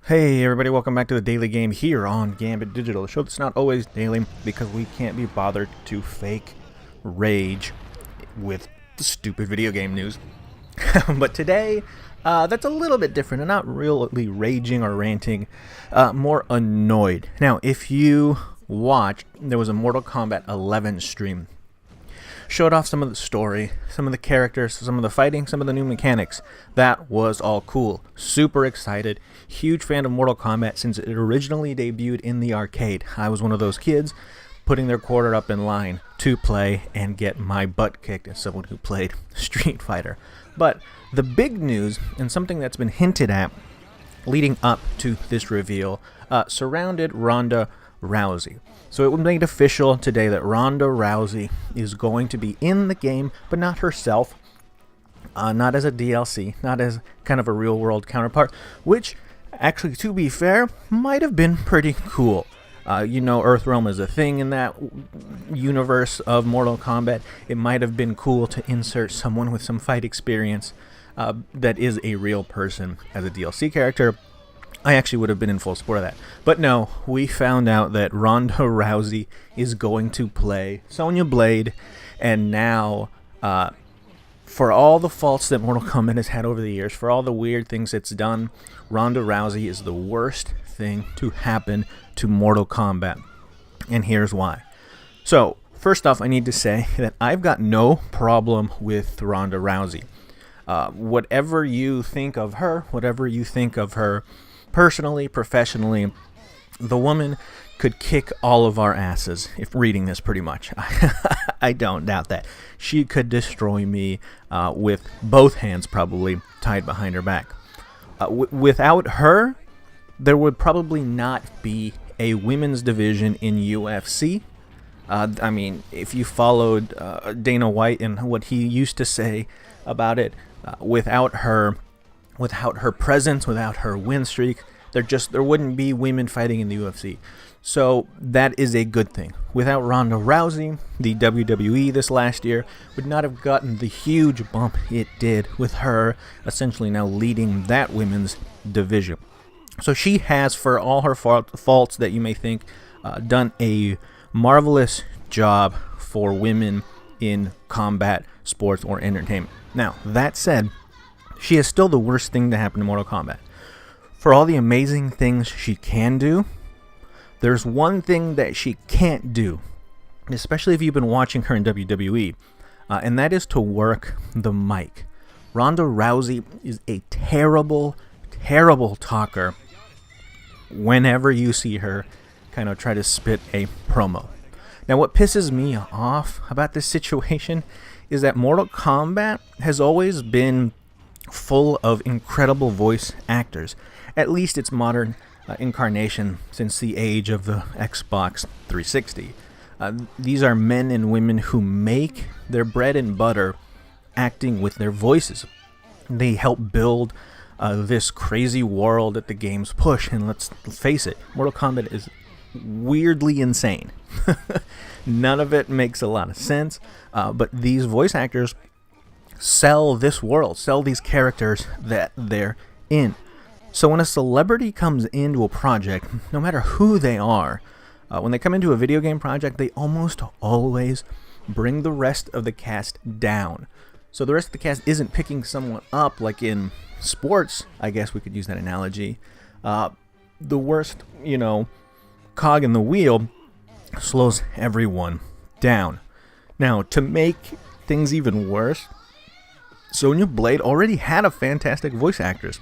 Hey everybody, welcome back to the Daily Game here on Gambit Digital, the show that's not always daily because we can't be bothered to fake rage with stupid video game news. But today, that's a little bit different and not really raging or ranting, more annoyed. Now, if you watched, there was a Mortal Kombat 11 stream. Showed off some of the story, some of the characters, some of the fighting, some of the new mechanics. That was all cool. Super excited. Huge fan of Mortal Kombat since it originally debuted in the arcade. I was one of those kids putting their quarter up in line to play and get my butt kicked as someone who played Street Fighter. But the big news, and something that's been hinted at leading up to this reveal, surrounded Ronda Rousey. So it was made official today that Ronda Rousey is going to be in the game, but not herself, not as a DLC, not as kind of a real-world counterpart, which, actually, to be fair, might have been pretty cool. Earthrealm is a thing in that universe of Mortal Kombat. It might have been cool to insert someone with some fight experience that is a real person as a DLC character. I actually would have been in full support of that. But no, we found out that Ronda Rousey is going to play Sonya Blade, and now, for all the faults that Mortal Kombat has had over the years, for all the weird things it's done, Ronda Rousey is the worst thing to happen to Mortal Kombat. And here's why. So, first off, I need to say that I've got no problem with Ronda Rousey. Whatever you think of her, personally, professionally, the woman could kick all of our asses if reading this pretty much. I don't doubt that. She could destroy me with both hands probably tied behind her back. Without her, there would probably not be a women's division in UFC. If you followed Dana White and what he used to say about it, without her presence, without her win streak, there wouldn't be women fighting in the UFC. So that is a good thing. Without Ronda Rousey, the WWE this last year would not have gotten the huge bump it did with her essentially now leading that women's division. So she has, for all her faults that you may think, done a marvelous job for women in combat, sports, or entertainment. Now, that said, she is still the worst thing to happen to Mortal Kombat. For all the amazing things she can do, there's one thing that she can't do, especially if you've been watching her in WWE, and that is to work the mic. Ronda Rousey is a terrible, terrible talker whenever you see her kind of try to spit a promo. Now, what pisses me off about this situation is that Mortal Kombat has always been full of incredible voice actors, at least its modern incarnation since the age of the Xbox 360. These are men and women who make their bread and butter acting with their voices. They help build this crazy world that the games push, and let's face it, Mortal Kombat is weirdly insane. None of it makes a lot of sense, but these voice actors sell this world, sell these characters that they're in. So when a celebrity comes into a project, no matter who they are, when they come into a video game project, they almost always bring the rest of the cast down. So the rest of the cast isn't picking someone up like in sports, I guess we could use that analogy. The worst, cog in the wheel slows everyone down. Now, to make things even worse, Sonya Blade already had a fantastic voice actress.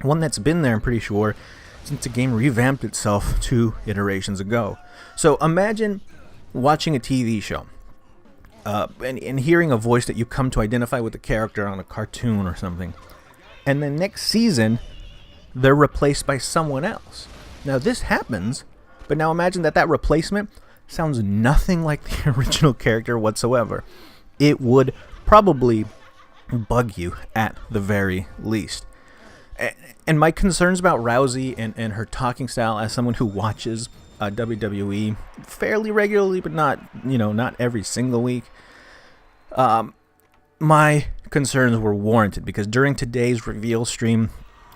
One that's been there, I'm pretty sure, since the game revamped itself 2 iterations ago. So imagine watching a TV show and hearing a voice that you come to identify with a character on a cartoon or something. And then next season, they're replaced by someone else. Now this happens, but now imagine that replacement sounds nothing like the original character whatsoever. It would probably bug you at the very least. And my concerns about Rousey and her talking style as someone who watches WWE fairly regularly, but not every single week, my concerns were warranted because during today's reveal stream,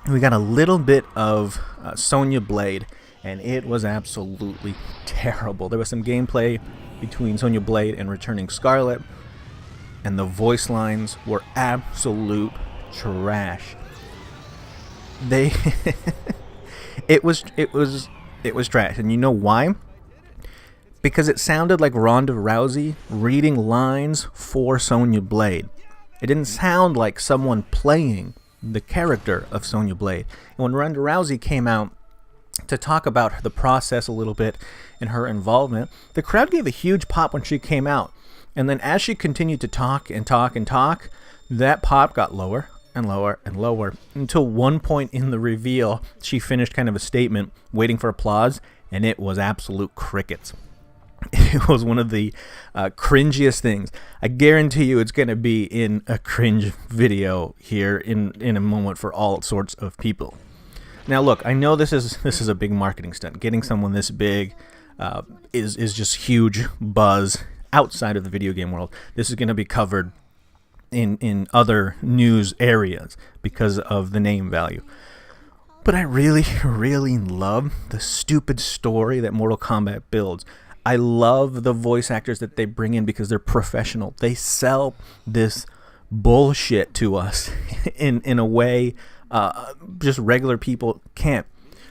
we got a little bit of Sonya Blade, and it was absolutely terrible. There was some gameplay between Sonya Blade and returning Scarlet, and the voice lines were absolute trash. They it was trash, and you know why? Because it sounded like Ronda Rousey reading lines for Sonya Blade. It didn't sound like someone playing the character of Sonya Blade. And when Ronda Rousey came out to talk about the process a little bit and her involvement, the crowd gave a huge pop when she came out. And then as she continued to talk and talk and talk, that pop got lower and lower and lower until one point in the reveal, she finished kind of a statement waiting for applause, and it was absolute crickets. It was one of the cringiest things. I guarantee you it's going to be in a cringe video here in a moment for all sorts of people. Now, look, I know this is a big marketing stunt. Getting someone this big is just huge buzz outside of the video game world. This is going to be covered in other news areas because of the name value. But I really, really love the stupid story that Mortal Kombat builds. I love the voice actors that they bring in because they're professional. They sell this bullshit to us in a way just regular people can't.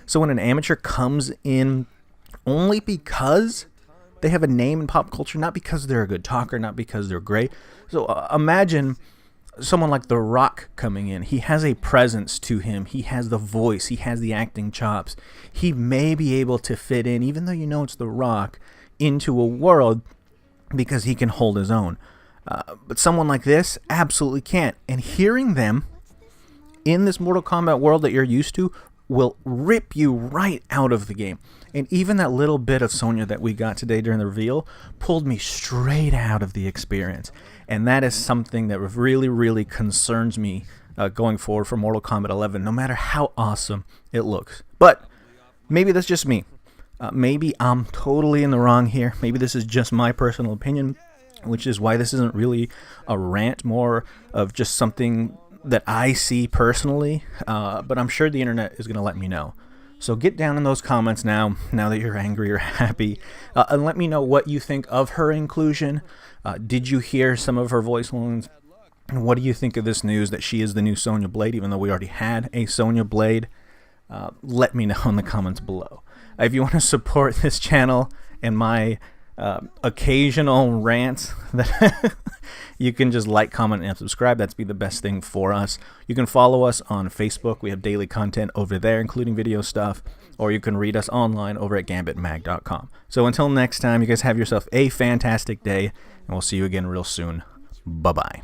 So when an amateur comes in only because they have a name in pop culture, not because they're a good talker, not because they're great. So imagine someone like The Rock coming in. He has a presence to him. He has the voice. He has the acting chops. He may be able to fit in, even though you know it's The Rock, into a world because he can hold his own. But someone like this absolutely can't. And hearing them in this Mortal Kombat world that you're used to will rip you right out of the game. And even that little bit of Sonya that we got today during the reveal pulled me straight out of the experience. And that is something that really, really concerns me going forward for Mortal Kombat 11, no matter how awesome it looks. But maybe that's just me. Maybe I'm totally in the wrong here. Maybe this is just my personal opinion, which is why this isn't really a rant, more of just something that I see personally. But I'm sure the internet is going to let me know. So get down in those comments now that you're angry or happy, and let me know what you think of her inclusion. Did you hear some of her voice lines? And what do you think of this news that she is the new Sonya Blade, even though we already had a Sonya Blade? Let me know in the comments below. If you want to support this channel and my occasional rants, that you can just like, comment, and subscribe. That's be the best thing for us. You can follow us on Facebook. We have daily content over there, including video stuff. Or you can read us online over at gambitmag.com. So until next time, you guys have yourself a fantastic day, and we'll see you again real soon. Bye-bye.